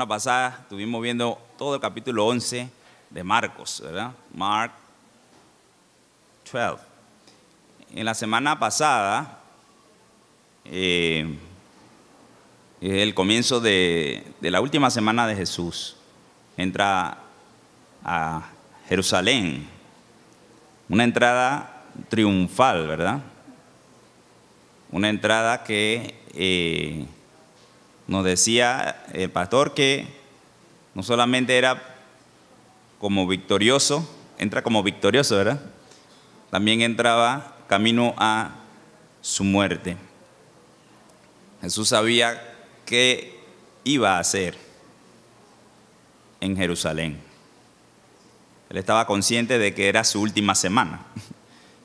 semana pasada estuvimos viendo todo el capítulo 11 de Marcos, ¿verdad? Mark 12. En la semana pasada, el comienzo de la última semana de Jesús, entra a Jerusalén, una entrada triunfal, ¿verdad? Una entrada que nos decía el pastor que no solamente era como victorioso, entra como victorioso, ¿verdad? También entraba camino a su muerte. Jesús sabía qué iba a hacer en Jerusalén. Él estaba consciente de que era su última semana.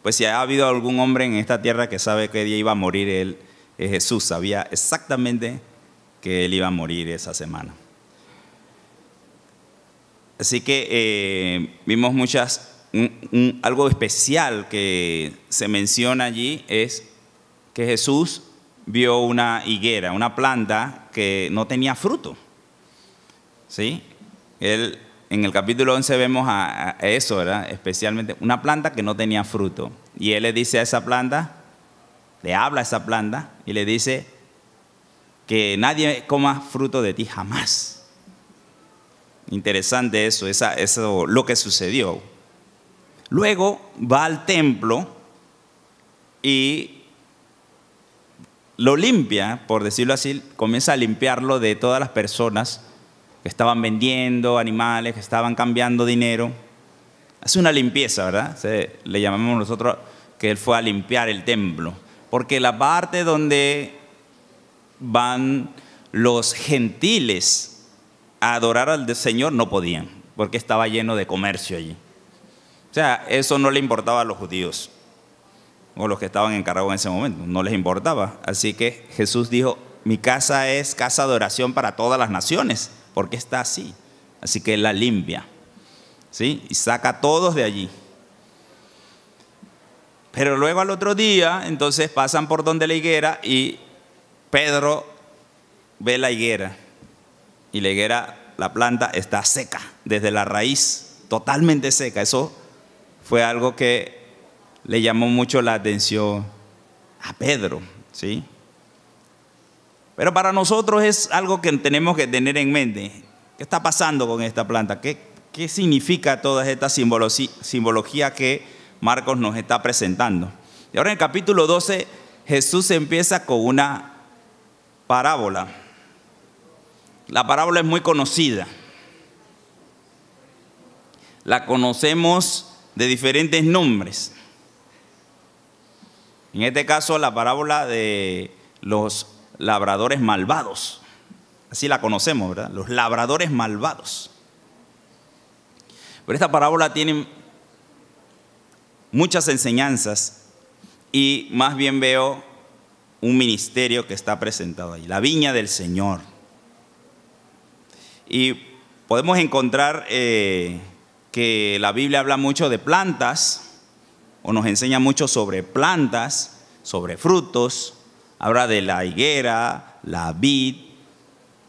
Pues si ha habido algún hombre en esta tierra que sabe qué día iba a morir, él es Jesús. Sabía exactamente que él iba a morir esa semana. Así que vimos algo especial que se menciona allí, es que Jesús vio una higuera, una planta que no tenía fruto. ¿Sí? Él, en el capítulo 11 vemos a eso, ¿verdad? Especialmente una planta que no tenía fruto. Y él le dice a esa planta, le habla a esa planta y le dice que nadie coma fruto de ti jamás. Interesante eso lo que sucedió. Luego va al templo y lo limpia, por decirlo así, comienza a limpiarlo de todas las personas que estaban vendiendo animales, que estaban cambiando dinero. Hace una limpieza, ¿verdad? Le llamamos nosotros que él fue a limpiar el templo. Porque la parte donde van los gentiles a adorar al Señor no podían, porque estaba lleno de comercio allí. O sea, eso no le importaba a los judíos o los que estaban encargados en ese momento, no les importaba. Así que Jesús dijo, mi casa es casa de oración para todas las naciones, porque está así. Así que él la limpia, ¿sí? Y saca a todos de allí. Pero luego al otro día, entonces pasan por donde la higuera y Pedro ve la higuera. Y la higuera, la planta está seca, desde la raíz, totalmente seca. Eso fue algo que le llamó mucho la atención a Pedro, ¿sí? Pero para nosotros es algo que tenemos que tener en mente. ¿Qué está pasando con esta planta? ¿Qué significa toda esta simbología que Marcos nos está presentando? Y ahora en el capítulo 12, Jesús empieza con una parábola. La parábola es muy conocida. La conocemos de diferentes nombres. En este caso, la parábola de los labradores malvados. Así la conocemos, ¿verdad? Los labradores malvados. Pero esta parábola tiene muchas enseñanzas y más bien veo un ministerio que está presentado ahí. La viña del Señor. Y podemos encontrar que la Biblia habla mucho de plantas, o nos enseña mucho sobre plantas, sobre frutos. Habla de la higuera, la vid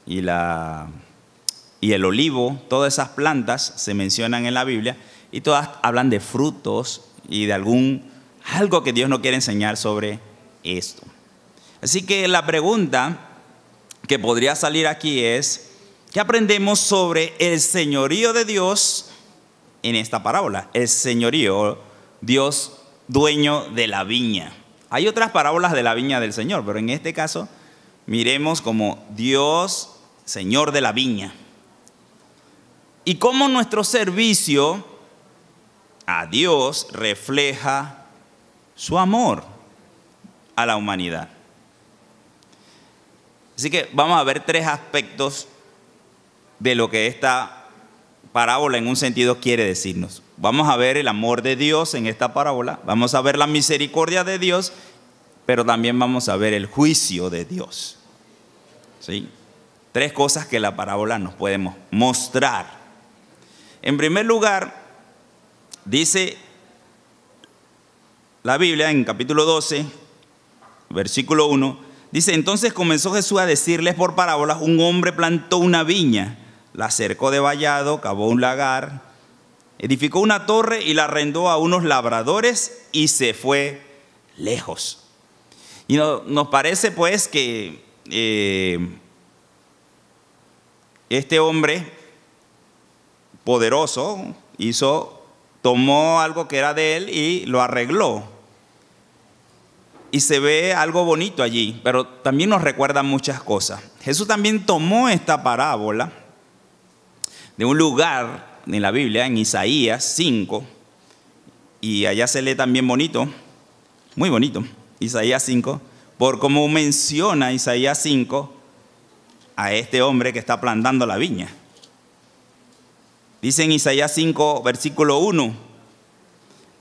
y el olivo. Todas esas plantas se mencionan en la Biblia y todas hablan de frutos y de algo que Dios nos quiere enseñar sobre esto. Así que la pregunta que podría salir aquí es, ¿qué aprendemos sobre el señorío de Dios en esta parábola? El señorío, Dios dueño de la viña. Hay otras parábolas de la viña del Señor, pero en este caso miremos como Dios, Señor de la viña. Y cómo nuestro servicio a Dios refleja su amor a la humanidad. Así que vamos a ver tres aspectos de lo que esta parábola en un sentido quiere decirnos. Vamos a ver el amor de Dios en esta parábola, vamos a ver la misericordia de Dios, pero también vamos a ver el juicio de Dios. ¿Sí? Tres cosas que la parábola nos puede mostrar. En primer lugar, dice la Biblia en capítulo 12, versículo 1, Dice, entonces comenzó Jesús a decirles por parábolas: un hombre plantó una viña, la cercó de vallado, cavó un lagar, edificó una torre y la arrendó a unos labradores y se fue lejos. Y nos parece pues que este hombre poderoso tomó algo que era de él y lo arregló. Y se ve algo bonito allí, pero también nos recuerda muchas cosas. Jesús también tomó esta parábola de un lugar en la Biblia, en Isaías 5, y allá se lee también bonito, muy bonito, Isaías 5, por cómo menciona Isaías 5 a este hombre que está plantando la viña. Dice en Isaías 5, versículo 1,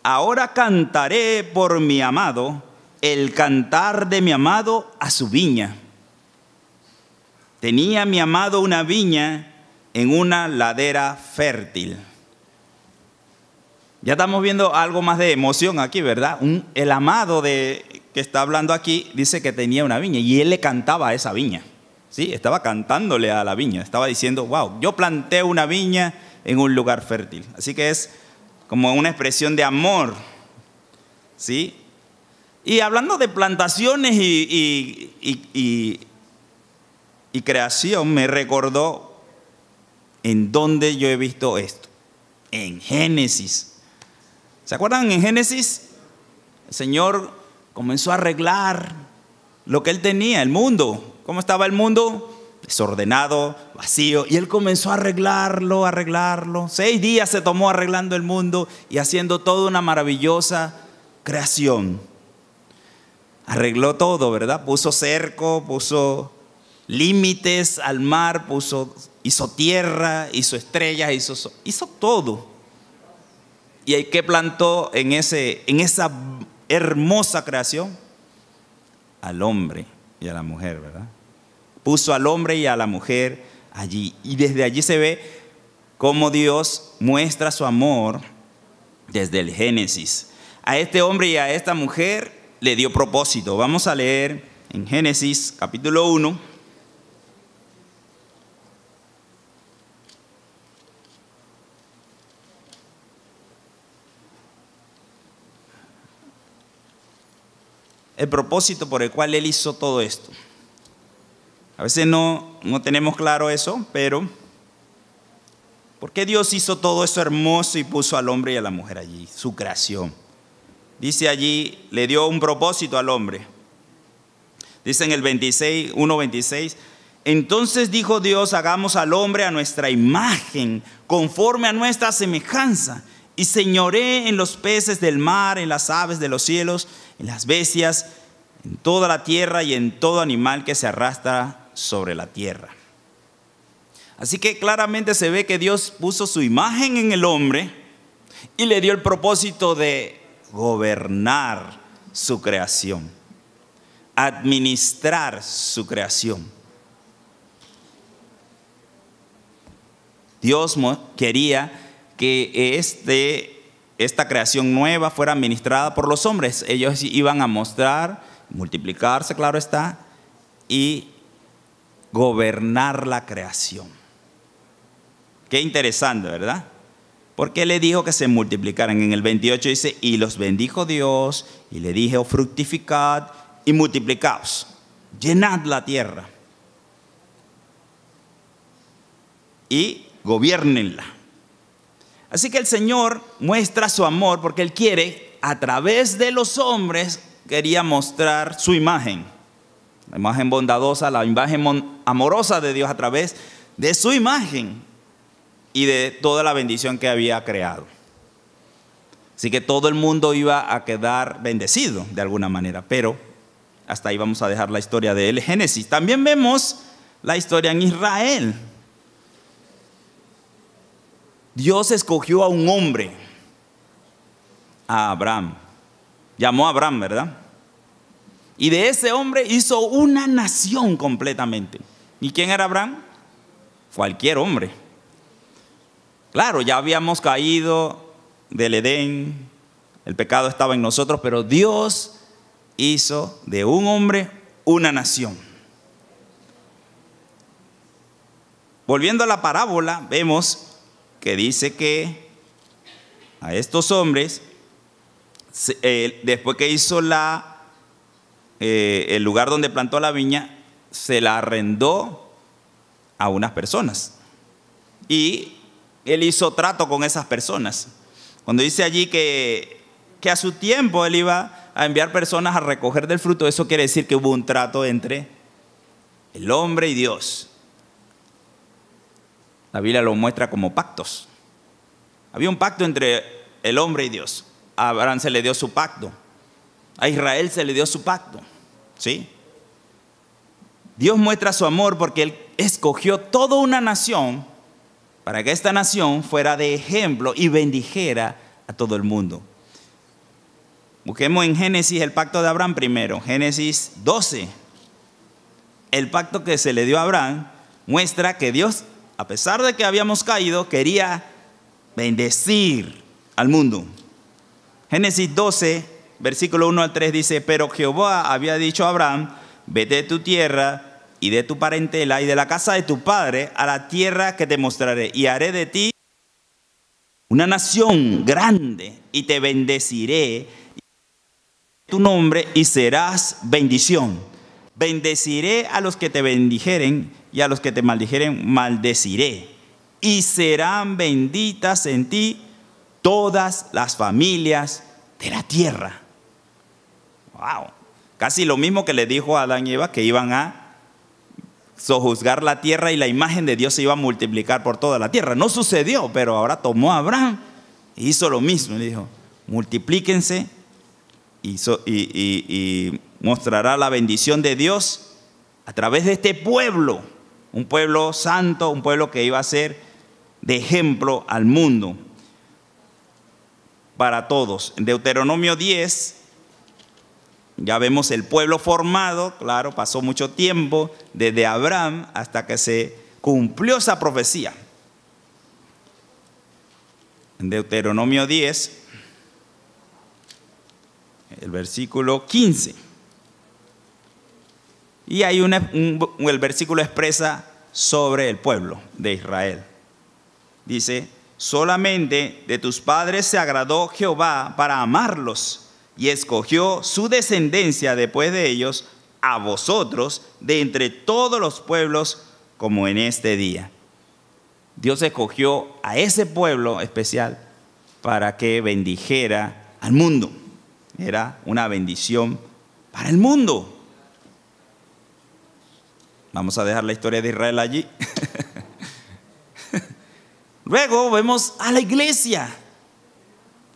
ahora cantaré por mi amado, el cantar de mi amado a su viña. Tenía mi amado una viña en una ladera fértil. Ya estamos viendo algo más de emoción aquí, ¿verdad? El amado que está hablando aquí dice que tenía una viña y él le cantaba a esa viña. Sí, estaba cantándole a la viña, estaba diciendo, wow, yo planté una viña en un lugar fértil. Así que es como una expresión de amor, ¿sí? Y hablando de plantaciones y creación, me recordó en dónde yo he visto esto. En Génesis. ¿Se acuerdan? En Génesis, el Señor comenzó a arreglar lo que Él tenía, el mundo. ¿Cómo estaba el mundo? Desordenado, vacío. Y Él comenzó a arreglarlo. 6 días se tomó arreglando el mundo y haciendo toda una maravillosa creación. Arregló todo, ¿verdad? Puso cerco, puso límites al mar, hizo tierra, hizo estrellas, hizo todo. ¿Y qué plantó en esa hermosa creación? Al hombre y a la mujer, ¿verdad? Puso al hombre y a la mujer allí. Y desde allí se ve cómo Dios muestra su amor desde el Génesis. A este hombre y a esta mujer le dio propósito. Vamos a leer en Génesis capítulo 1. El propósito por el cual Él hizo todo esto. A veces no tenemos claro eso, pero ¿por qué Dios hizo todo eso hermoso y puso al hombre y a la mujer allí? Su creación. Dice allí, le dio un propósito al hombre. Dice en el 1:26, entonces dijo Dios, hagamos al hombre a nuestra imagen, conforme a nuestra semejanza, y señoree en los peces del mar, en las aves de los cielos, en las bestias, en toda la tierra y en todo animal que se arrastra sobre la tierra. Así que claramente se ve que Dios puso su imagen en el hombre y le dio el propósito de gobernar su creación, administrar su creación. Dios quería que esta creación nueva fuera administrada por los hombres. Ellos iban a mostrar, multiplicarse, claro está, y gobernar la creación. Qué interesante, ¿verdad? Porque le dijo que se multiplicaran. En el 28 dice, y los bendijo Dios, y le dijo, fructificad y multiplicaos, llenad la tierra y gobiernenla. Así que el Señor muestra su amor porque Él quiere, a través de los hombres, quería mostrar su imagen. La imagen bondadosa, la imagen amorosa de Dios a través de su imagen y de toda la bendición que había creado. Así que todo el mundo iba a quedar bendecido de alguna manera, pero hasta ahí vamos a dejar la historia de Génesis. También vemos la historia en Israel. Dios escogió a un hombre, a Abraham. Llamó a Abraham, ¿verdad? Y de ese hombre hizo una nación completamente. ¿Y quién era Abraham? Cualquier hombre. Claro, ya habíamos caído del Edén, el pecado estaba en nosotros, pero Dios hizo de un hombre una nación. Volviendo a la parábola, vemos que dice que a estos hombres, después que hizo el lugar donde plantó la viña, se la arrendó a unas personas. Y él hizo trato con esas personas. Cuando dice allí que a su tiempo él iba a enviar personas a recoger del fruto, eso quiere decir que hubo un trato entre el hombre y Dios. La Biblia lo muestra como pactos. Había un pacto entre el hombre y Dios. A Abraham se le dio su pacto. A Israel se le dio su pacto. ¿Sí? Dios muestra su amor porque Él escogió toda una nación para que esta nación fuera de ejemplo y bendijera a todo el mundo. Busquemos en Génesis el pacto de Abraham primero. Génesis 12. El pacto que se le dio a Abraham muestra que Dios, a pesar de que habíamos caído, quería bendecir al mundo. Génesis 12, versículo 1 al 3 dice: pero Jehová había dicho a Abraham: vete de tu tierra y de tu parentela y de la casa de tu padre a la tierra que te mostraré, y haré de ti una nación grande, y te bendeciré tu nombre y serás bendición. Bendeciré a los que te bendijeren, y a los que te maldijeren maldeciré, y serán benditas en ti todas las familias de la tierra. Wow. Casi lo mismo que le dijo a Adán y Eva, que iban a sojuzgar la tierra y la imagen de Dios se iba a multiplicar por toda la tierra. No sucedió, pero ahora tomó a Abraham y hizo lo mismo. Le dijo: multiplíquense y mostrará la bendición de Dios a través de este pueblo. Un pueblo santo, un pueblo que iba a ser de ejemplo al mundo para todos. En Deuteronomio 10 ya vemos el pueblo formado. Claro, pasó mucho tiempo desde Abraham hasta que se cumplió esa profecía. En Deuteronomio 10, el versículo 15. Y hay el versículo expresa sobre el pueblo de Israel. Dice: solamente de tus padres se agradó Jehová para amarlos, y escogió su descendencia después de ellos a vosotros de entre todos los pueblos, como en este día. Dios escogió a ese pueblo especial para que bendijera al mundo. Era una bendición para el mundo. Vamos a dejar la historia de Israel allí. Luego vemos a la iglesia.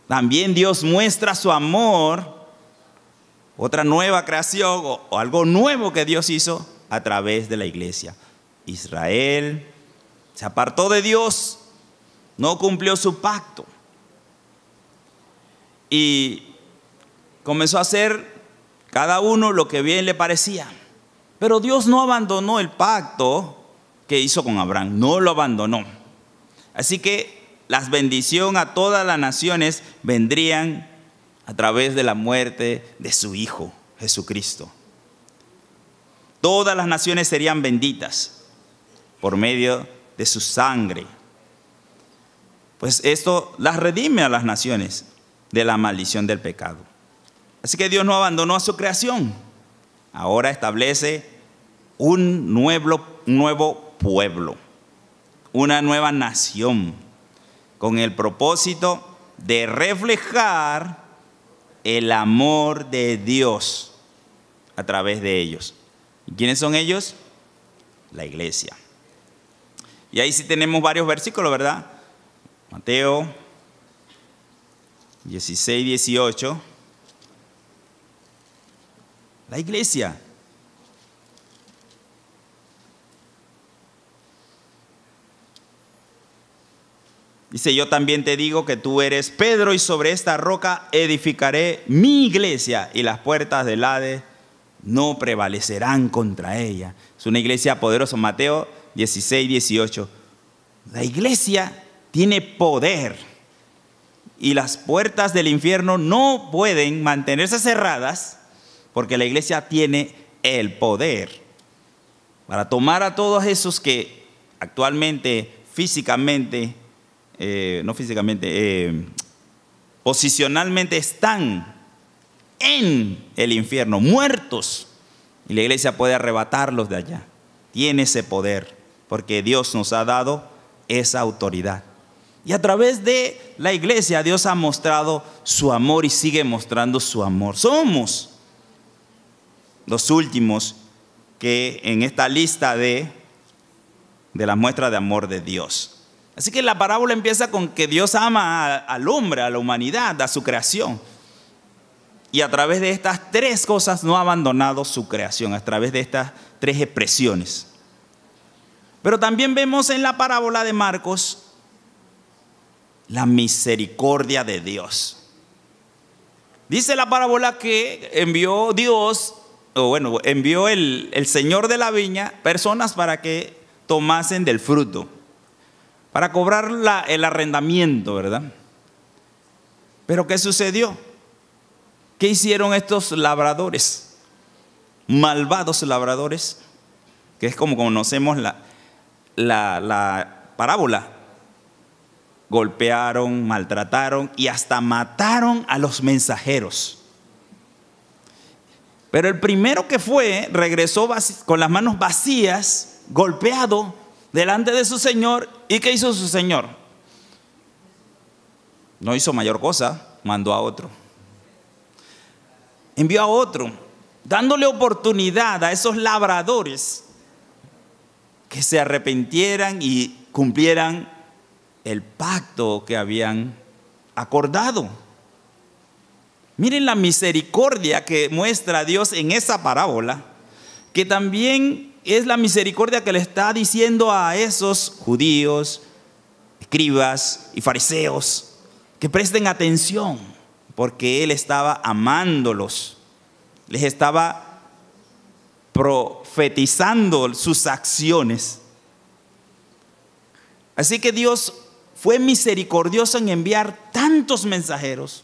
También Dios muestra su amor, otra nueva creación o algo nuevo que Dios hizo a través de la iglesia. Israel se apartó de Dios, no cumplió su pacto y comenzó a hacer cada uno lo que bien le parecía. Pero Dios no abandonó el pacto que hizo con Abraham, no lo abandonó. Así que las bendiciones a todas las naciones vendrían a través de la muerte de su Hijo, Jesucristo. Todas las naciones serían benditas por medio de su sangre. Pues esto las redime a las naciones de la maldición del pecado. Así que Dios no abandonó a su creación. Ahora establece un nuevo pueblo, una nueva nación, con el propósito de reflejar el amor de Dios a través de ellos. ¿Y quiénes son ellos? La iglesia. Y ahí sí tenemos varios versículos, ¿verdad? Mateo 16, 18. La iglesia. Dice: yo también te digo que tú eres Pedro, y sobre esta roca edificaré mi iglesia, y las puertas del Hades no prevalecerán contra ella. Es una iglesia poderosa. Mateo 16, 18. La iglesia tiene poder, y las puertas del infierno no pueden mantenerse cerradas, porque la iglesia tiene el poder para tomar a todos esos que actualmente, físicamente, no físicamente, posicionalmente están en el infierno, muertos. Y la iglesia puede arrebatarlos de allá. Tiene ese poder, porque Dios nos ha dado esa autoridad. Y a través de la iglesia, Dios ha mostrado su amor y sigue mostrando su amor. Somos los últimos que en esta lista de las muestras de amor de Dios. Así que la parábola empieza con que Dios ama al hombre, a la humanidad, a su creación. Y a través de estas tres cosas no ha abandonado su creación, a través de estas tres expresiones. Pero también vemos en la parábola de Marcos la misericordia de Dios. Dice la parábola que envió Dios, envió el Señor de la viña personas para que tomasen del fruto, para cobrar el arrendamiento, ¿verdad? Pero ¿qué sucedió? ¿Qué hicieron estos labradores? Malvados labradores, que es como conocemos la parábola. Golpearon, maltrataron y hasta mataron a los mensajeros. Pero el primero que fue, regresó con las manos vacías, golpeado delante de su señor. ¿Y qué hizo su señor? No hizo mayor cosa, mandó a otro. Envió a otro, dándole oportunidad a esos labradores que se arrepintieran y cumplieran el pacto que habían acordado. Miren la misericordia que muestra Dios en esa parábola, que también es la misericordia que le está diciendo a esos judíos, escribas y fariseos, que presten atención, porque Él estaba amándolos, les estaba profetizando sus acciones. Así que Dios fue misericordioso en enviar tantos mensajeros.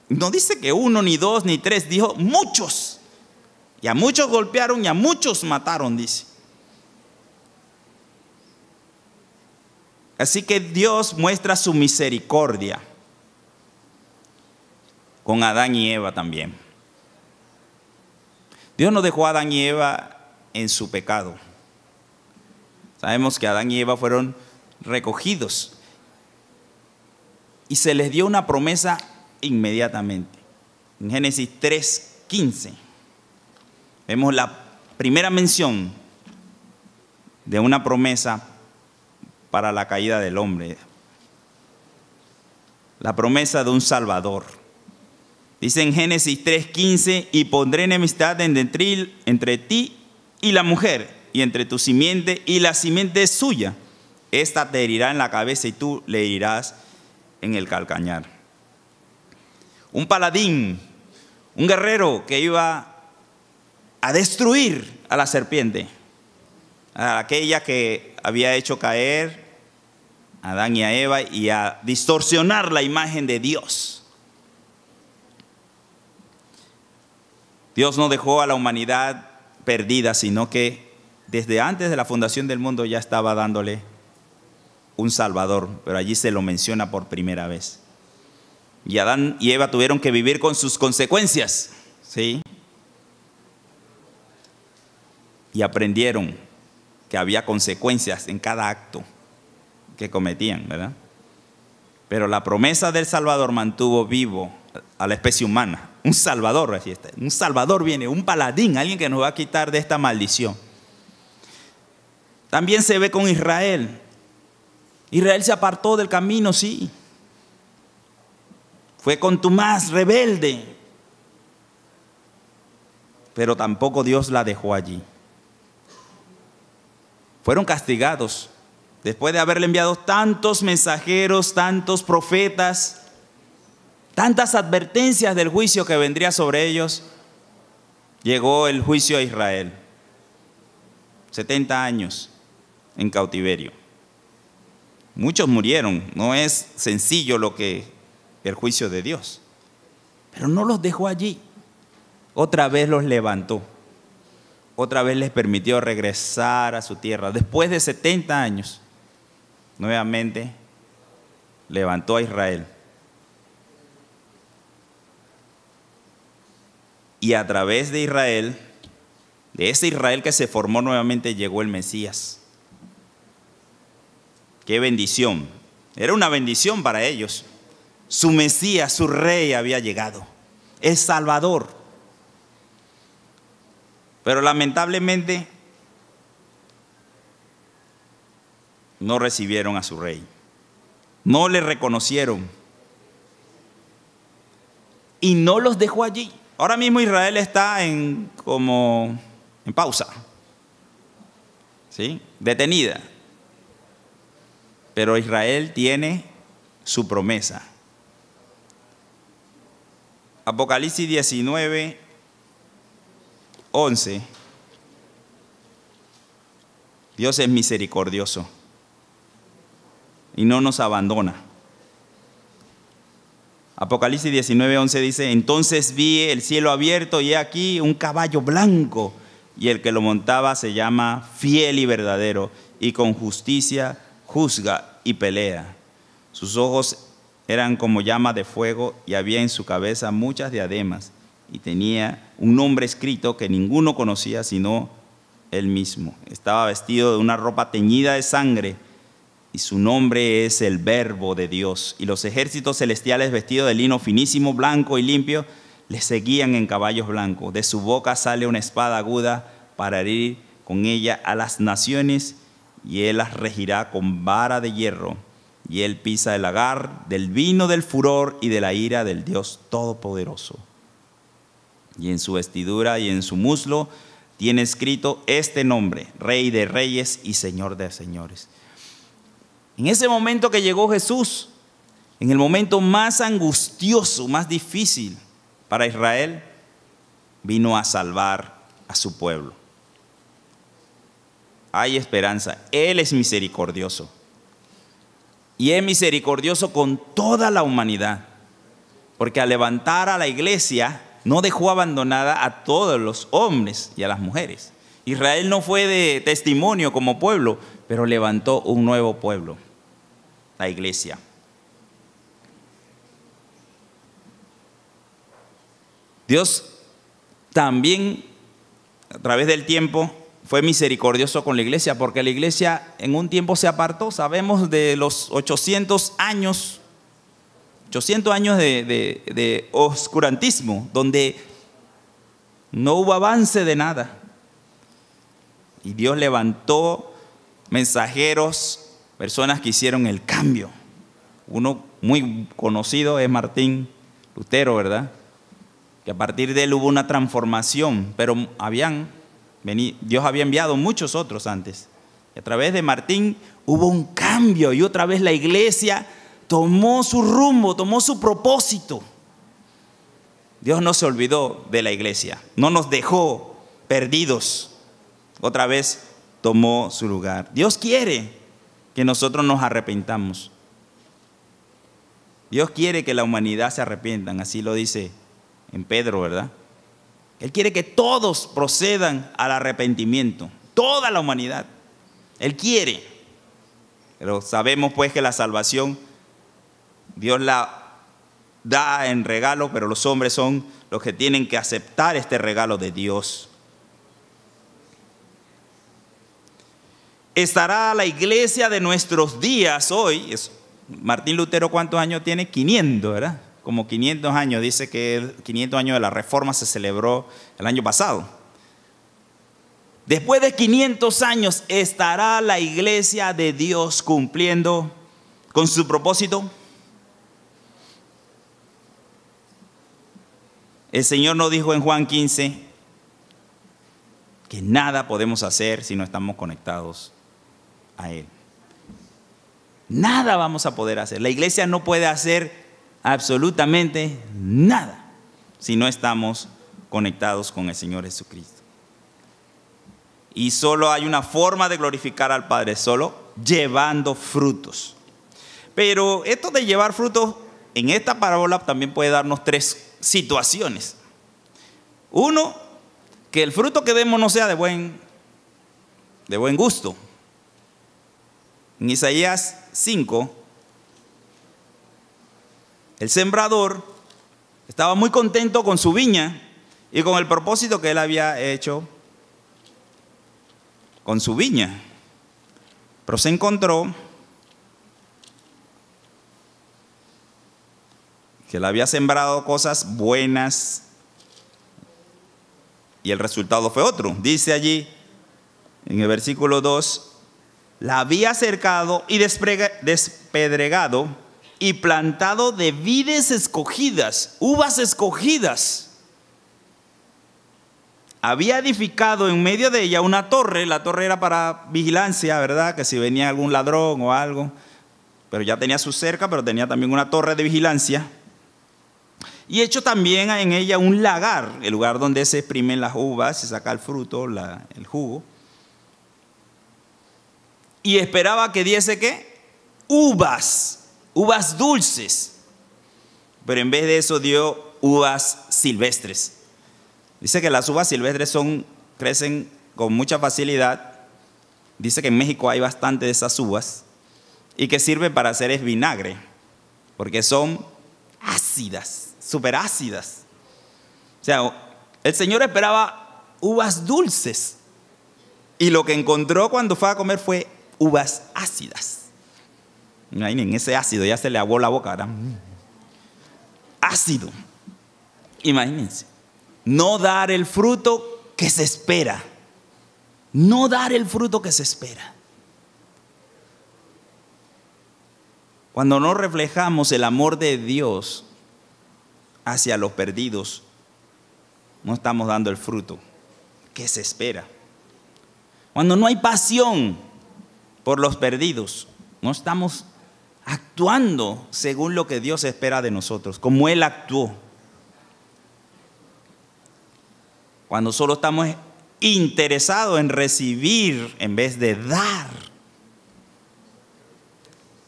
No dice que uno, ni dos, ni tres, dijo muchos. Y a muchos golpearon y a muchos mataron, dice. Así que Dios muestra su misericordia con Adán y Eva también. Dios no dejó a Adán y Eva en su pecado. Sabemos que Adán y Eva fueron recogidos y se les dio una promesa inmediatamente. En Génesis 3:15 vemos la primera mención de una promesa para la caída del hombre, la promesa de un Salvador. Dice en Génesis 3:15: y pondré enemistad entre ti y la mujer, y entre tu simiente y la simiente suya. Esta te herirá en la cabeza y tú le herirás en el calcañar. Un paladín, un guerrero que iba a destruir a la serpiente, a aquella que había hecho caer a Adán y a Eva y a distorsionar la imagen de Dios. Dios no dejó a la humanidad perdida, sino que desde antes de la fundación del mundo ya estaba dándole un Salvador, pero allí se lo menciona por primera vez. Y Adán y Eva tuvieron que vivir con sus consecuencias, ¿sí? Y aprendieron que había consecuencias en cada acto que cometían, ¿verdad? Pero la promesa del Salvador mantuvo vivo a la especie humana. Un Salvador, así está. Un Salvador viene, un paladín, alguien que nos va a quitar de esta maldición. También se ve con Israel. Israel se apartó del camino, sí. Fue contumaz, rebelde. Pero tampoco Dios la dejó allí. Fueron castigados. Después de haberle enviado tantos mensajeros, tantos profetas, tantas advertencias del juicio que vendría sobre ellos, llegó el juicio a Israel. 70 años en cautiverio. Muchos murieron. No es sencillo el juicio de Dios. Pero no los dejó allí. Otra vez los levantó. otra vez les permitió regresar a su tierra. Después de 70 años, nuevamente levantó a Israel. Y a través de Israel, de ese Israel que se formó nuevamente, llegó el Mesías. ¡Qué bendición! Era una bendición para ellos. Su Mesías, su Rey había llegado, el Salvador. Pero lamentablemente no recibieron a su Rey. No le reconocieron. Y no los dejó allí. Ahora mismo Israel está en pausa, ¿sí? Detenida. Pero Israel tiene su promesa. Apocalipsis 19, 11. Dios es misericordioso y no nos abandona. Apocalipsis 19, 11 dice: entonces vi el cielo abierto y he aquí un caballo blanco, y el que lo montaba se llama Fiel y Verdadero, y con justicia juzga y pelea. Sus ojos eran como llama de fuego, y había en su cabeza muchas diademas, y tenía un nombre escrito que ninguno conocía sino él mismo. Estaba vestido de una ropa teñida de sangre, y su nombre es el Verbo de Dios. Y los ejércitos celestiales, vestidos de lino finísimo, blanco y limpio, le seguían en caballos blancos. De su boca sale una espada aguda para herir con ella a las naciones, y él las regirá con vara de hierro. Y él pisa el lagar del vino del furor y de la ira del Dios Todopoderoso. Y en su vestidura y en su muslo tiene escrito este nombre: Rey de Reyes y Señor de Señores. En ese momento que llegó Jesús, en el momento más angustioso, más difícil para Israel, vino a salvar a su pueblo. Hay esperanza. Él es misericordioso. Y es misericordioso con toda la humanidad. Porque al levantar a la iglesia, no dejó abandonada a todos los hombres y a las mujeres. Israel no fue de testimonio como pueblo, pero levantó un nuevo pueblo, la iglesia. Dios también, a través del tiempo, fue misericordioso con la iglesia, porque la iglesia en un tiempo se apartó. Sabemos de los 800 años de oscurantismo, donde no hubo avance de nada. Y Dios levantó mensajeros, personas que hicieron el cambio. Uno muy conocido es Martín Lutero, ¿verdad? Que a partir de él hubo una transformación, pero Dios había enviado muchos otros antes. Y a través de Martín hubo un cambio, y otra vez la iglesia tomó su rumbo, tomó su propósito. Dios no se olvidó de la iglesia, no nos dejó perdidos. Otra vez tomó su lugar. Dios quiere que nosotros nos arrepentamos. Dios quiere que la humanidad se arrepientan, así lo dice en Pedro, ¿verdad? Él quiere que todos procedan al arrepentimiento, toda la humanidad. Él quiere. Pero sabemos pues que la salvación Dios la da en regalo, pero los hombres son los que tienen que aceptar este regalo de Dios. Estará la iglesia de nuestros días hoy. Martín Lutero, ¿cuántos años tiene? 500, ¿verdad? Como 500 años. Dice que 500 años de la Reforma se celebró el año pasado. Después de 500 años, ¿estará la iglesia de Dios cumpliendo con su propósito? El Señor nos dijo en Juan 15 que nada podemos hacer si no estamos conectados a Él. Nada vamos a poder hacer. La iglesia no puede hacer absolutamente nada si no estamos conectados con el Señor Jesucristo. Y solo hay una forma de glorificar al Padre, solo llevando frutos. Pero esto de llevar frutos en esta parábola también puede darnos tres situaciones. Uno, que el fruto que demos no sea de buen gusto. En Isaías 5, el sembrador estaba muy contento con su viña y con el propósito que él había hecho con su viña. Pero se encontró que él había sembrado cosas buenas y el resultado fue otro. Dice allí en el versículo 2, la había cercado y despedregado y plantado de vides escogidas, uvas escogidas. Había edificado en medio de ella una torre. La torre era para vigilancia, ¿verdad? Que si venía algún ladrón o algo. Pero ya tenía su cerca, pero tenía también una torre de vigilancia. Y hecho también en ella un lagar, el lugar donde se exprimen las uvas, se saca el fruto, el jugo. Y esperaba que diese, ¿qué? Uvas dulces. Pero en vez de eso dio uvas silvestres. Dice que las uvas silvestres crecen con mucha facilidad. Dice que en México hay bastante de esas uvas y que sirven para hacer vinagre, porque son ácidas, súper ácidas. O sea, el Señor esperaba uvas dulces y lo que encontró cuando fue a comer fue uvas ácidas. Imaginen, ese ácido ya se le aguó la boca, ¿verdad? Ácido. Imagínense. No dar el fruto que se espera. No dar el fruto que se espera. Cuando no reflejamos el amor de Dios hacia los perdidos, no estamos dando el fruto que se espera. Cuando no hay pasión por los perdidos, no estamos actuando según lo que Dios espera de nosotros, como Él actuó. Cuando solo estamos interesados en recibir en vez de dar,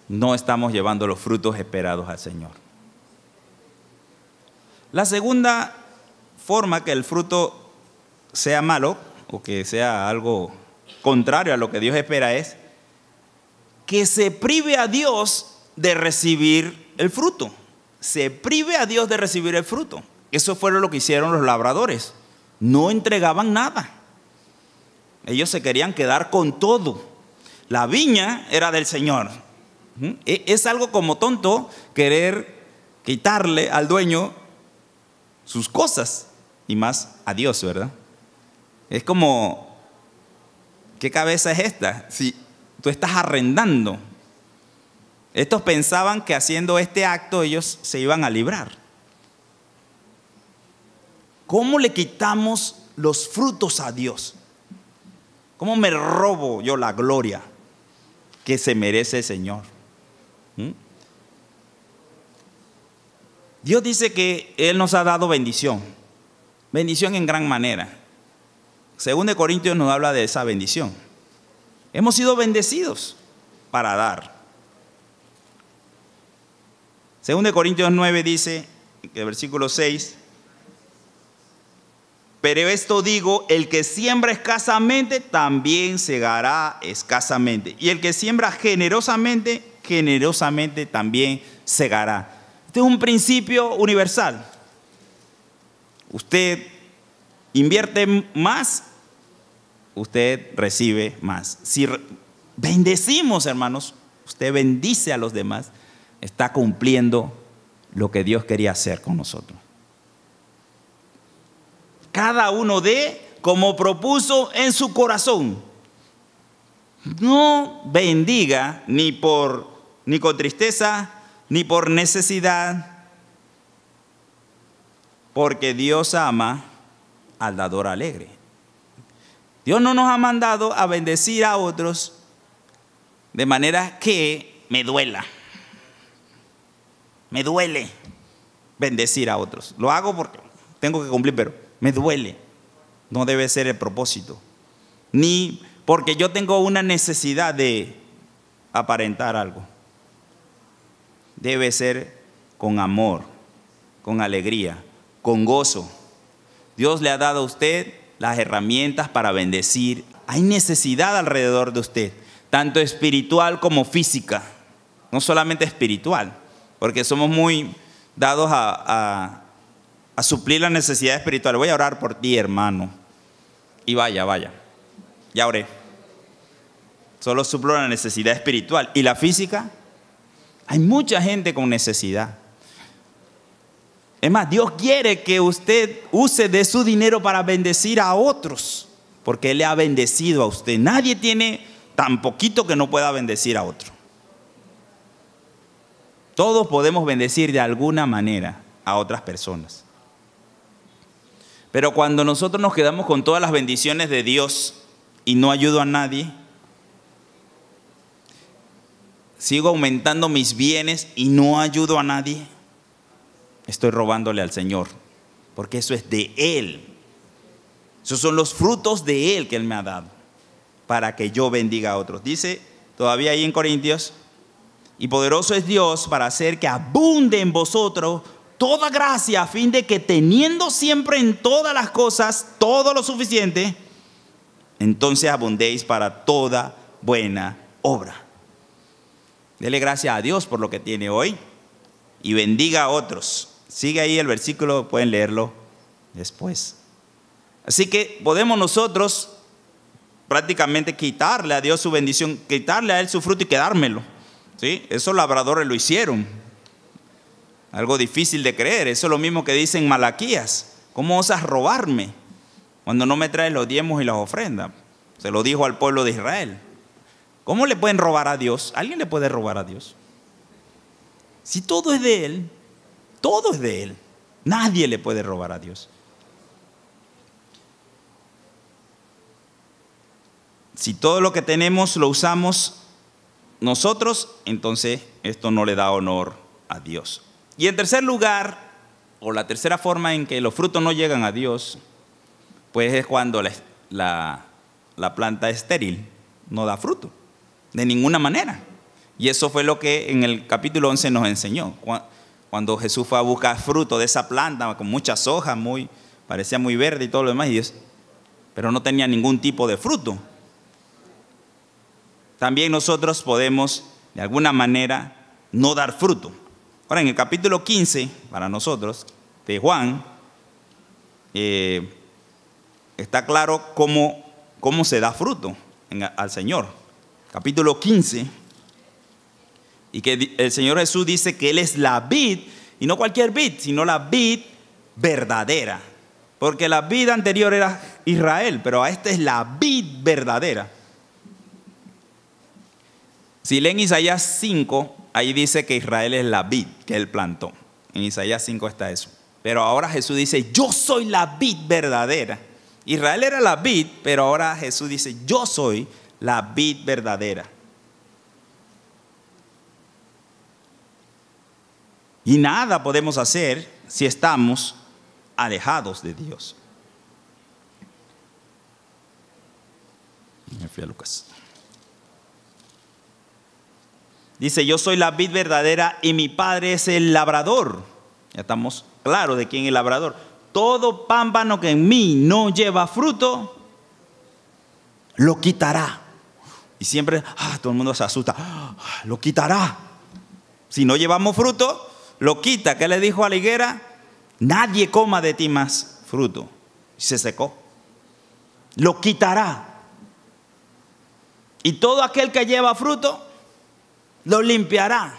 no estamos llevando los frutos esperados al Señor. La segunda forma que el fruto sea malo o que sea algo contrario a lo que Dios espera es que se prive a Dios de recibir el fruto. Se prive a Dios de recibir el fruto. Eso fue lo que hicieron los labradores. No entregaban nada. Ellos se querían quedar con todo. La viña era del Señor. Es algo como tonto querer quitarle al dueño sus cosas y más a Dios, ¿verdad? Es como, ¿qué cabeza es esta? Si tú estás arrendando. Estos pensaban que haciendo este acto ellos se iban a librar. ¿Cómo le quitamos los frutos a Dios? ¿Cómo me robo yo la gloria que se merece el Señor? Dios dice que Él nos ha dado bendición. Bendición en gran manera. 2 Corintios nos habla de esa bendición. Hemos sido bendecidos para dar. 2 Corintios 9 dice, en el versículo 6, pero esto digo, el que siembra escasamente, también segará escasamente. Y el que siembra generosamente, generosamente también segará. Este es un principio universal. Usted invierte más, usted recibe más. Si bendecimos, hermanos, usted bendice a los demás, está cumpliendo lo que Dios quería hacer con nosotros. Cada uno dé como propuso en su corazón. No bendiga ni con tristeza, ni por necesidad, porque Dios ama al dador alegre. Dios no nos ha mandado a bendecir a otros de manera que me duela. Me duele bendecir a otros. Lo hago porque tengo que cumplir, pero me duele. No debe ser el propósito. Ni porque yo tengo una necesidad de aparentar algo. Debe ser con amor, con alegría, con gozo. Dios le ha dado a usted las herramientas para bendecir. Hay necesidad alrededor de usted, tanto espiritual como física. No solamente espiritual, porque somos muy dados a suplir la necesidad espiritual. Voy a orar por ti, hermano. Y vaya. Ya oré. Solo suplo la necesidad espiritual. ¿Y la física? Hay mucha gente con necesidad. Es más, Dios quiere que usted use de su dinero para bendecir a otros, porque Él le ha bendecido a usted. Nadie tiene tan poquito que no pueda bendecir a otro. Todos podemos bendecir de alguna manera a otras personas. Pero cuando nosotros nos quedamos con todas las bendiciones de Dios y no ayudo a nadie, sigo aumentando mis bienes y no ayudo a nadie, estoy robándole al Señor, porque eso es de Él. Esos son los frutos de Él que Él me ha dado, para que yo bendiga a otros. Dice todavía ahí en Corintios, y poderoso es Dios para hacer que abunde en vosotros toda gracia, a fin de que teniendo siempre en todas las cosas todo lo suficiente, entonces abundéis para toda buena obra. Dele gracias a Dios por lo que tiene hoy y bendiga a otros. Sigue ahí el versículo, pueden leerlo después. Así que podemos nosotros prácticamente quitarle a Dios su bendición, quitarle a Él su fruto y quedármelo. ¿Sí? Esos labradores lo hicieron. Algo difícil de creer. Eso es lo mismo que dice en Malaquías. ¿Cómo osas robarme cuando no me traes los diezmos y las ofrendas? Se lo dijo al pueblo de Israel. ¿Cómo le pueden robar a Dios? ¿Alguien le puede robar a Dios? Si todo es de Él, todo es de Él. Nadie le puede robar a Dios. Si todo lo que tenemos lo usamos nosotros, entonces esto no le da honor a Dios. Y en tercer lugar, o la tercera forma en que los frutos no llegan a Dios, pues es cuando la planta es estéril, no da fruto, de ninguna manera. Y eso fue lo que en el capítulo 11 nos enseñó. Cuando Jesús fue a buscar fruto de esa planta con muchas hojas, parecía muy verde y todo lo demás, pero no tenía ningún tipo de fruto. También nosotros podemos, de alguna manera, no dar fruto. Ahora, en el capítulo 15, para nosotros, de Juan, está claro cómo se da fruto al Señor. Capítulo 15, y que el Señor Jesús dice que Él es la vid, y no cualquier vid, sino la vid verdadera. Porque la vid anterior era Israel, pero esta es la vid verdadera. Si leen Isaías 5, ahí dice que Israel es la vid que Él plantó. En Isaías 5 está eso. Pero ahora Jesús dice, yo soy la vid verdadera. Israel era la vid, pero ahora Jesús dice, yo soy la vid verdadera. Y nada podemos hacer si estamos alejados de Dios. Me fui a Lucas. Dice, yo soy la vid verdadera y mi Padre es el labrador. Ya estamos claros de quién es el labrador. Todo pámpano que en mí no lleva fruto, lo quitará. Y siempre, todo el mundo se asusta. Lo quitará. Si no llevamos fruto, lo quita. ¿Qué le dijo a la higuera? Nadie coma de ti más fruto. Y se secó. Lo quitará. Y todo aquel que lleva fruto, lo limpiará.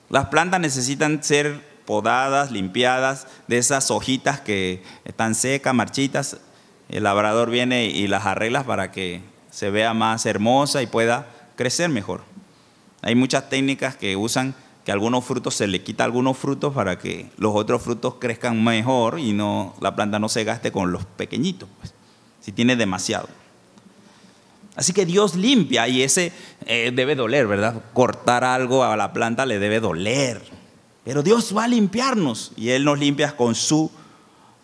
Las plantas necesitan ser podadas, limpiadas de esas hojitas que están secas, marchitas. El labrador viene y las arregla para que se vea más hermosa y pueda crecer mejor. Hay muchas técnicas que usan que a algunos frutos se le quita algunos frutos para que los otros frutos crezcan mejor y la planta no se gaste con los pequeñitos, pues, si tiene demasiado. Así que Dios limpia y ese debe doler, ¿verdad? Cortar algo a la planta le debe doler. Pero Dios va a limpiarnos y Él nos limpia con su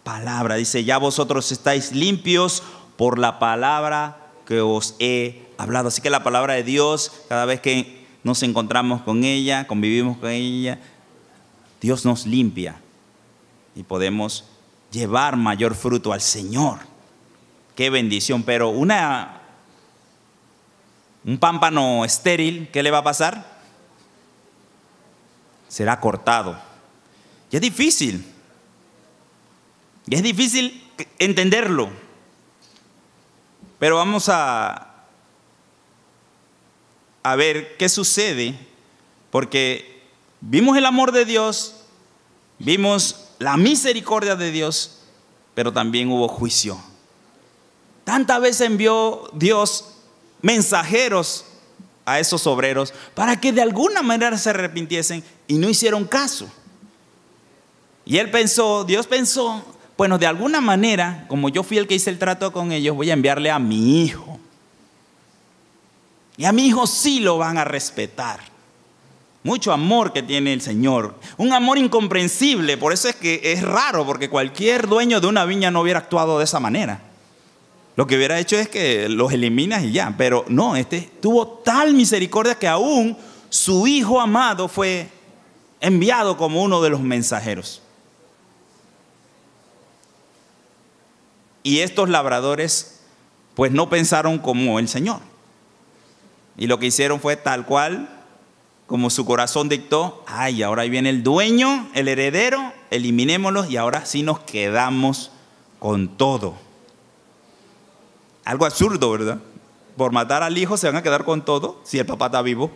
palabra. Dice, ya vosotros estáis limpios por la palabra que os he hablado. Así que la palabra de Dios, cada vez que nos encontramos con ella, convivimos con ella, Dios nos limpia y podemos llevar mayor fruto al Señor. Qué bendición. Pero un pámpano estéril, ¿qué le va a pasar? Será cortado. Y es difícil. Y es difícil entenderlo. Pero vamos a ver qué sucede. Porque vimos el amor de Dios, vimos la misericordia de Dios, pero también hubo juicio. Tantas veces envió Dios mensajeros a esos obreros para que de alguna manera se arrepintiesen y no hicieron caso. Y Dios pensó, bueno, de alguna manera, como yo fui el que hice el trato con ellos, voy a enviarle a mi hijo. Y a mi hijo sí lo van a respetar. Mucho amor que tiene el Señor. Un amor incomprensible. Por eso es que es raro, porque cualquier dueño de una viña no hubiera actuado de esa manera. Lo que hubiera hecho es que los eliminas y ya. Pero no, tuvo tal misericordia que aún su hijo amado fue enviado como uno de los mensajeros. Y estos labradores pues no pensaron como el Señor. Y lo que hicieron fue tal cual como su corazón dictó. Ay, ahora ahí viene el dueño, el heredero, eliminémoslos y ahora sí nos quedamos con todo. Algo absurdo, ¿verdad? Por matar al hijo se van a quedar con todo si el papá está vivo.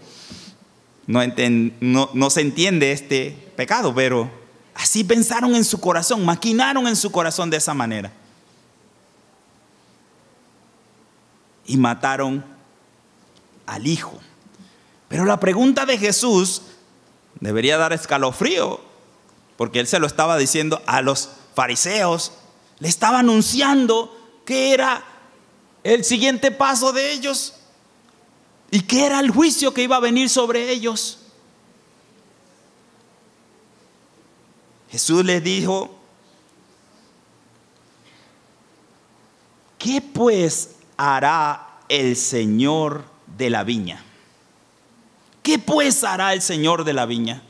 No se entiende este pecado, pero así pensaron en su corazón, maquinaron en su corazón de esa manera. Y mataron al hijo. Pero la pregunta de Jesús debería dar escalofrío, porque él se lo estaba diciendo a los fariseos, le estaba anunciando que era el siguiente paso de ellos y que era el juicio que iba a venir sobre ellos. Jesús les dijo: ¿qué pues hará el Señor de la viña? ¿Qué pues hará el Señor de la viña?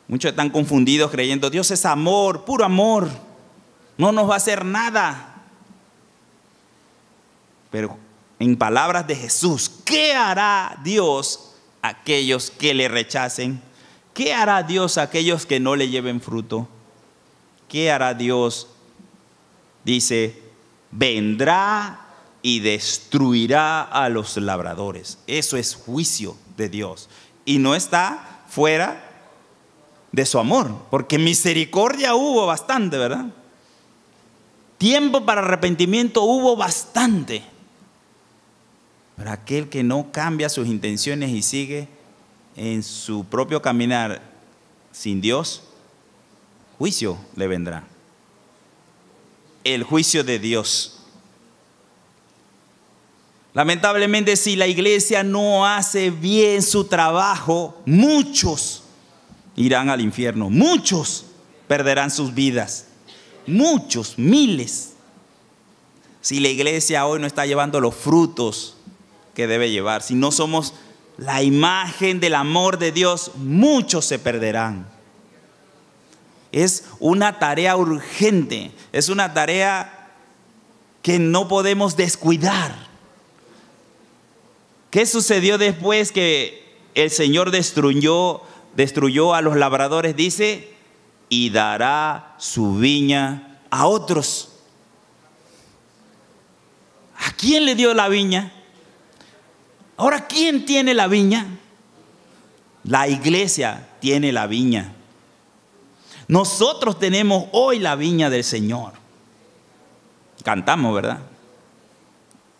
Muchos están confundidos creyendo Dios es amor, puro amor, no nos va a hacer nada. Pero en palabras de Jesús, ¿qué hará Dios a aquellos que le rechacen? ¿Qué hará Dios a aquellos que no le lleven fruto? ¿Qué hará Dios? Dice, vendrá y destruirá a los labradores. Eso es juicio de Dios. Y no está fuera de su amor, porque misericordia hubo bastante, ¿verdad? Tiempo para arrepentimiento hubo bastante. Pero aquel que no cambia sus intenciones y sigue en su propio caminar sin Dios, juicio le vendrá. El juicio de Dios. Lamentablemente, si la iglesia no hace bien su trabajo, muchos irán al infierno, muchos perderán sus vidas, muchos, miles. Si la iglesia hoy no está llevando los frutos que debe llevar, si no somos la imagen del amor de Dios, muchos se perderán. Es una tarea urgente, es una tarea que no podemos descuidar. ¿Qué sucedió después que el Señor destruyó a los labradores? Dice, y dará su viña a otros. ¿A quién le dio la viña? Ahora, ¿quién tiene la viña? La iglesia tiene la viña. Nosotros tenemos hoy la viña del Señor. Cantamos, ¿verdad?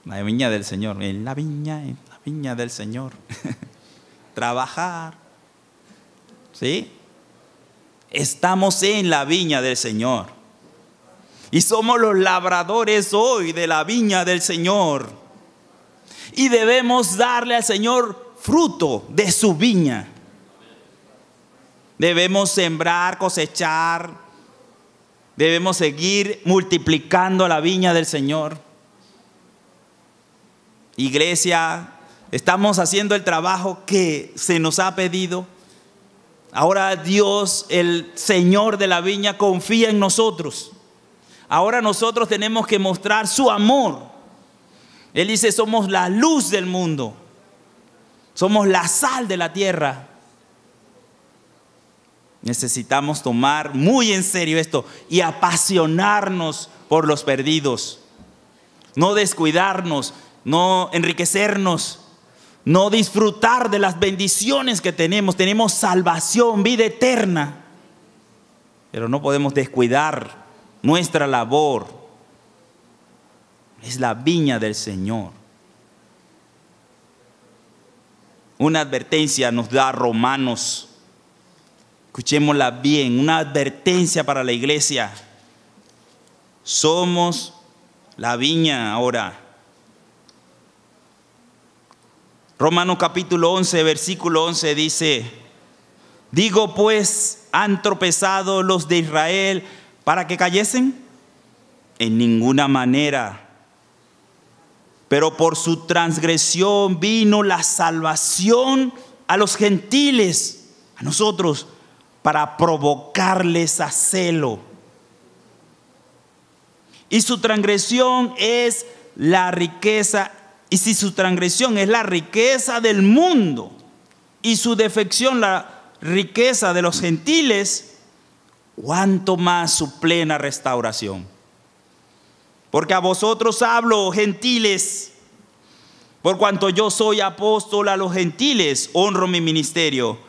La viña del Señor. En la viña del Señor. Trabajar. ¿Sí? Estamos en la viña del Señor. Y somos los labradores hoy de la viña del Señor. Y debemos darle al Señor fruto de su viña. Debemos sembrar, cosechar. Debemos seguir multiplicando la viña del Señor. Iglesia, estamos haciendo el trabajo que se nos ha pedido. Ahora Dios, el Señor de la viña, confía en nosotros. Ahora nosotros tenemos que mostrar su amor. Él dice, somos la luz del mundo. Somos la sal de la tierra. Necesitamos tomar muy en serio esto y apasionarnos por los perdidos. No descuidarnos, no enriquecernos, no disfrutar de las bendiciones que tenemos. Tenemos salvación, vida eterna. Pero no podemos descuidar nuestra labor. Es la viña del Señor. Una advertencia nos da Romanos. Escuchémosla bien, una advertencia para la iglesia. Somos la viña ahora. Romanos capítulo 11, versículo 11 dice: digo pues, ¿han tropezado los de Israel para que cayesen? En ninguna manera. Pero por su transgresión vino la salvación a los gentiles, a nosotros, para provocarles a celo. Y su transgresión es la riqueza. Y si su transgresión es la riqueza del mundo y su defección la riqueza de los gentiles, ¿cuánto más su plena restauración? Porque a vosotros hablo, gentiles, por cuanto yo soy apóstol a los gentiles, honro mi ministerio,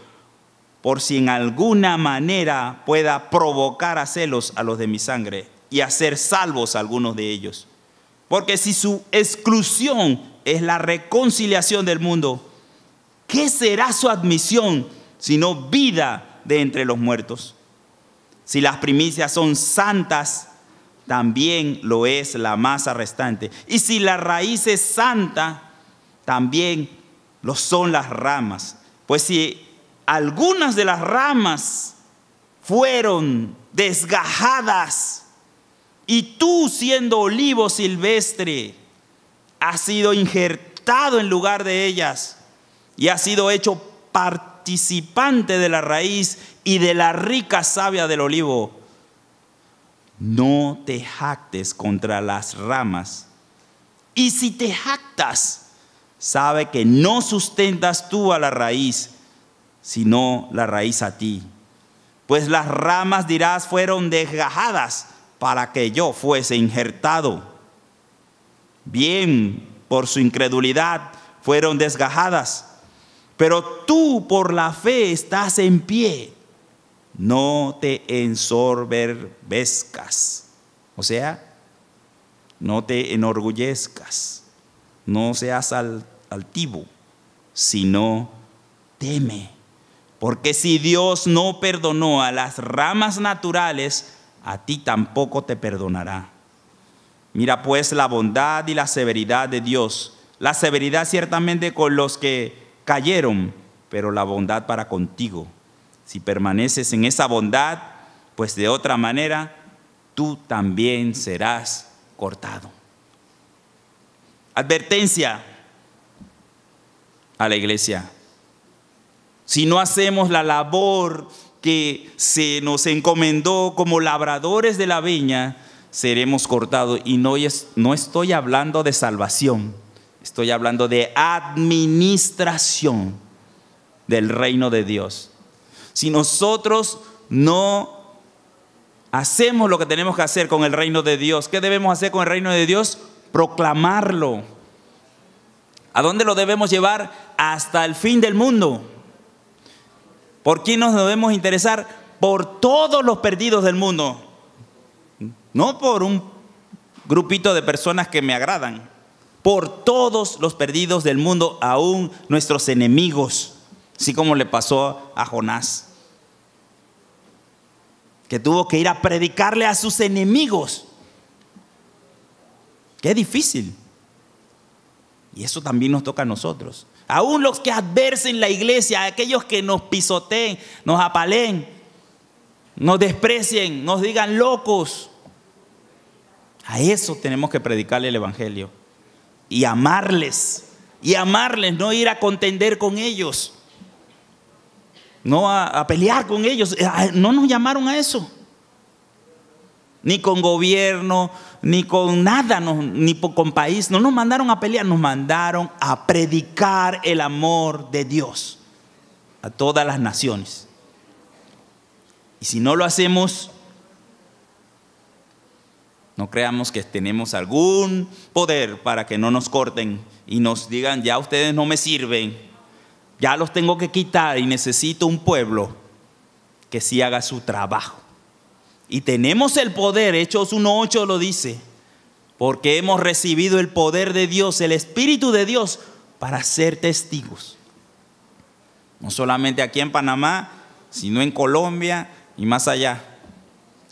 por si en alguna manera pueda provocar a celos a los de mi sangre y hacer salvos a algunos de ellos. Porque si su exclusión es la reconciliación del mundo, ¿qué será su admisión sino vida de entre los muertos? Si las primicias son santas, también lo es la masa restante. Y si la raíz es santa, también lo son las ramas. Pues si algunas de las ramas fueron desgajadas, y tú, siendo olivo silvestre, has sido injertado en lugar de ellas y has sido hecho participante de la raíz y de la rica savia del olivo, no te jactes contra las ramas. Y si te jactas, sabe que no sustentas tú a la raíz, sino la raíz a ti. Pues las ramas, dirás, fueron desgajadas para que yo fuese injertado. Bien, por su incredulidad fueron desgajadas, pero tú por la fe estás en pie. No te ensoberbezcas, o sea, no te enorgullezcas, no seas altivo, sino teme. Porque si Dios no perdonó a las ramas naturales, a ti tampoco te perdonará. Mira pues la bondad y la severidad de Dios. La severidad ciertamente con los que cayeron, pero la bondad para contigo. Si permaneces en esa bondad, pues de otra manera tú también serás cortado. Advertencia a la iglesia. Si no hacemos la labor que se nos encomendó como labradores de la viña, seremos cortados. Y no estoy hablando de salvación, estoy hablando de administración del reino de Dios. Si nosotros no hacemos lo que tenemos que hacer con el reino de Dios, ¿qué debemos hacer con el reino de Dios? Proclamarlo. ¿A dónde lo debemos llevar? Hasta el fin del mundo. ¿Por quién nos debemos interesar? Por todos los perdidos del mundo. No por un grupito de personas que me agradan. Por todos los perdidos del mundo, aún nuestros enemigos. Así como le pasó a Jonás, que tuvo que ir a predicarle a sus enemigos. Qué difícil. Y eso también nos toca a nosotros. Aún los que adversen la iglesia, aquellos que nos pisoteen, nos apaleen, nos desprecien, nos digan locos. A eso tenemos que predicarle el evangelio. Y amarles, no ir a contender con ellos. No a pelear con ellos. No nos llamaron a eso. ni con gobierno, ni con nada, con país. No nos mandaron a pelear, nos mandaron a predicar el amor de Dios a todas las naciones. Y si no lo hacemos, no creamos que tenemos algún poder para que no nos corten y nos digan: ya ustedes no me sirven, ya los tengo que quitar y necesito un pueblo que sí haga su trabajo. Y tenemos el poder, Hechos 1:8 lo dice, porque hemos recibido el poder de Dios, el Espíritu de Dios, para ser testigos. No solamente aquí en Panamá, sino en Colombia y más allá,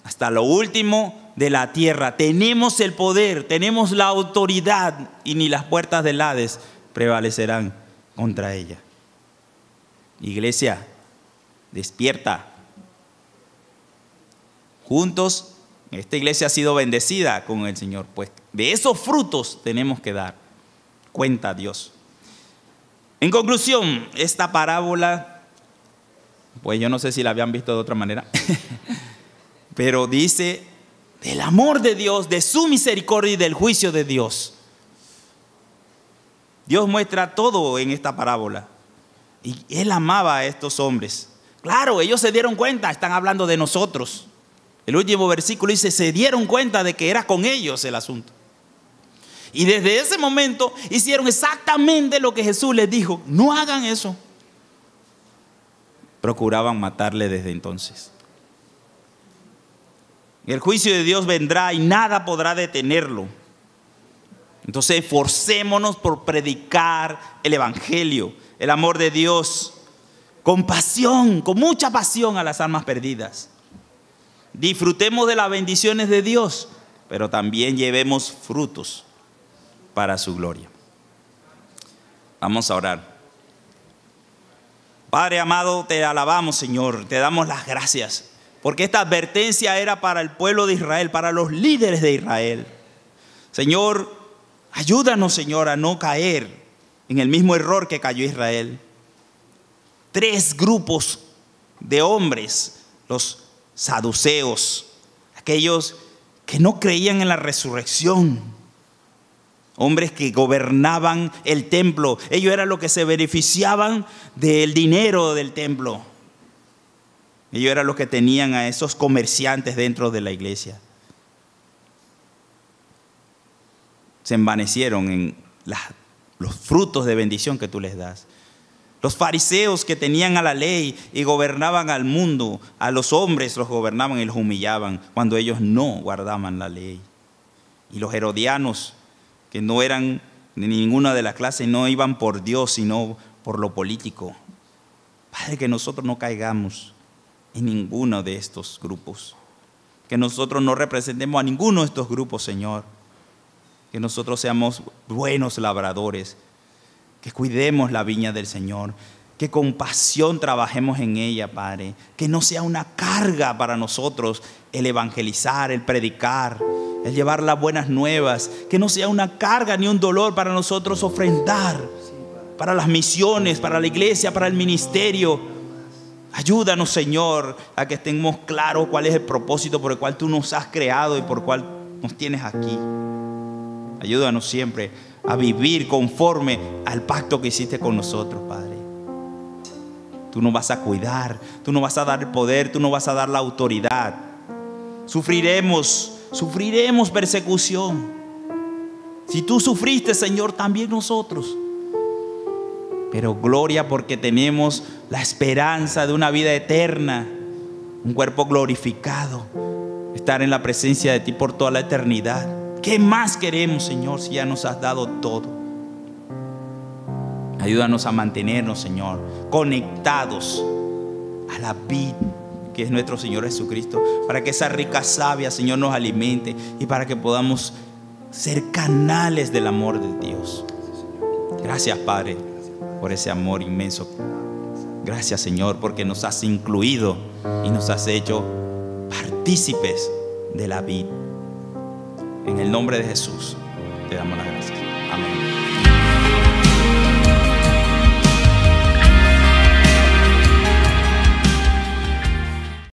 hasta lo último de la tierra. Tenemos el poder, tenemos la autoridad, y ni las puertas del Hades prevalecerán contra ella. Iglesia, despierta. Juntos, esta iglesia ha sido bendecida con el Señor, pues de esos frutos tenemos que dar cuenta a Dios. En conclusión, esta parábola, pues yo no sé si la habían visto de otra manera, pero dice del amor de Dios, de su misericordia y del juicio de Dios. Dios muestra todo en esta parábola. Y Él amaba a estos hombres. Claro, ellos se dieron cuenta, están hablando de nosotros. El último versículo dice: se dieron cuenta de que era con ellos el asunto. Y desde ese momento hicieron exactamente lo que Jesús les dijo: no hagan eso. Procuraban matarle desde entonces. El juicio de Dios vendrá y nada podrá detenerlo. Entonces esforcémonos por predicar el evangelio, el amor de Dios, con pasión, con mucha pasión a las almas perdidas. Disfrutemos de las bendiciones de Dios, pero también llevemos frutos para su gloria. Vamos a orar. Padre amado, te alabamos, Señor, te damos las gracias, porque esta advertencia era para el pueblo de Israel, para los líderes de Israel. Señor, ayúdanos, Señor, a no caer en el mismo error que cayó Israel. 3 grupos de hombres: los saduceos, aquellos que no creían en la resurrección, hombres que gobernaban el templo. Ellos eran los que se beneficiaban del dinero del templo. Ellos eran los que tenían a esos comerciantes dentro de la iglesia. Se envanecieron en los frutos de bendición que tú les das. Los fariseos, que tenían a la ley y gobernaban al mundo, a los hombres los gobernaban y los humillaban cuando ellos no guardaban la ley. Y los herodianos, que no eran de ninguna de las clases, no iban por Dios sino por lo político. Padre, que nosotros no caigamos en ninguno de estos grupos, que nosotros no representemos a ninguno de estos grupos, Señor. Que nosotros seamos buenos labradores, que cuidemos la viña del Señor, que con pasión trabajemos en ella, Padre. Que no sea una carga para nosotros el evangelizar, el predicar, el llevar las buenas nuevas. Que no sea una carga ni un dolor para nosotros ofrendar para las misiones, para la iglesia, para el ministerio. Ayúdanos, Señor, a que estemos claros cuál es el propósito por el cual tú nos has creado y por el cual nos tienes aquí. Ayúdanos siempre a vivir conforme al pacto que hiciste con nosotros, Padre. Tú nos vas a cuidar, tú nos vas a dar el poder, tú nos vas a dar la autoridad. Sufriremos persecución. Si tú sufriste, Señor, también nosotros. Pero gloria, porque tenemos la esperanza de una vida eterna, un cuerpo glorificado, estar en la presencia de ti por toda la eternidad. ¿Qué más queremos, Señor, si ya nos has dado todo? Ayúdanos a mantenernos, Señor, conectados a la vid que es nuestro Señor Jesucristo, para que esa rica savia, Señor, nos alimente y para que podamos ser canales del amor de Dios. Gracias, Padre, por ese amor inmenso. Gracias, Señor, porque nos has incluido y nos has hecho partícipes de la vid. En el nombre de Jesús te damos las gracias. Amén.